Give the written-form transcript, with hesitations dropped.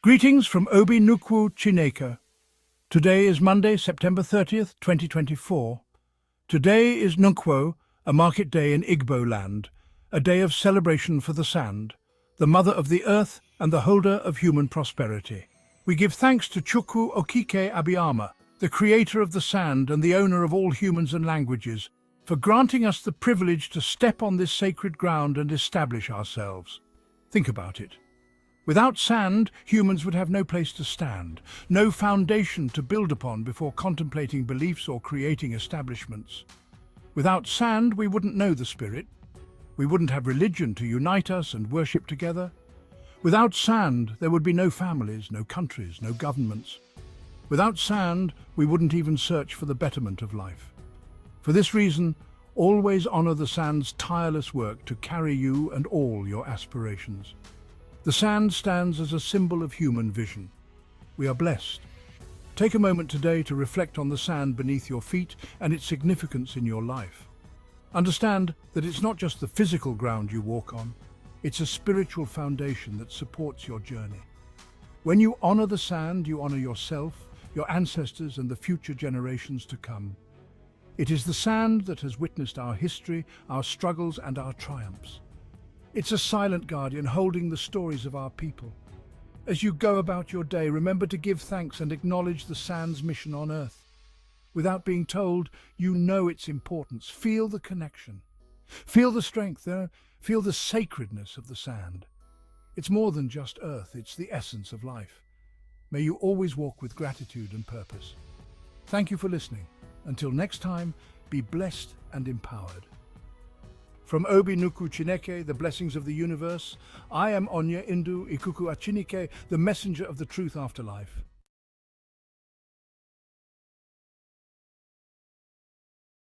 Greetings from Obi Nnukwu Chineke. Today is Monday, September 30th, 2024. Today is Nkwo, a market day in Igbo land, a day of celebration for the sand, the mother of the earth and the holder of human prosperity. We give thanks to Chukwu Okike Abiama, the creator of the sand and the owner of all humans and languages, for granting us the privilege to step on this sacred ground and establish ourselves. Think about it. Without sand, humans would have no place to stand, no foundation to build upon before contemplating beliefs or creating establishments. Without sand, we wouldn't know the spirit. We wouldn't have religion to unite us and worship together. Without sand, there would be no families, no countries, no governments. Without sand, we wouldn't even search for the betterment of life. For this reason, always honor the sand's tireless work to carry you and all your aspirations. The sand stands as a symbol of human vision. We are blessed. Take a moment today to reflect on the sand beneath your feet and its significance in your life. Understand that it's not just the physical ground you walk on, it's a spiritual foundation that supports your journey. When you honor the sand, you honor yourself, your ancestors, and the future generations to come. It is the sand that has witnessed our history, our struggles, and our triumphs. It's a silent guardian holding the stories of our people. As you go about your day, remember to give thanks and acknowledge the sand's mission on Earth. Without being told, you know its importance. Feel the connection. Feel the strength there. Feel the sacredness of the sand. It's more than just Earth, it's the essence of life. May you always walk with gratitude and purpose. Thank you for listening. Until next time, be blessed and empowered. From Obi Nnukwu Chineke, the blessings of the universe, I am Obi Nnukwu Chineke, the messenger of the truth afterlife.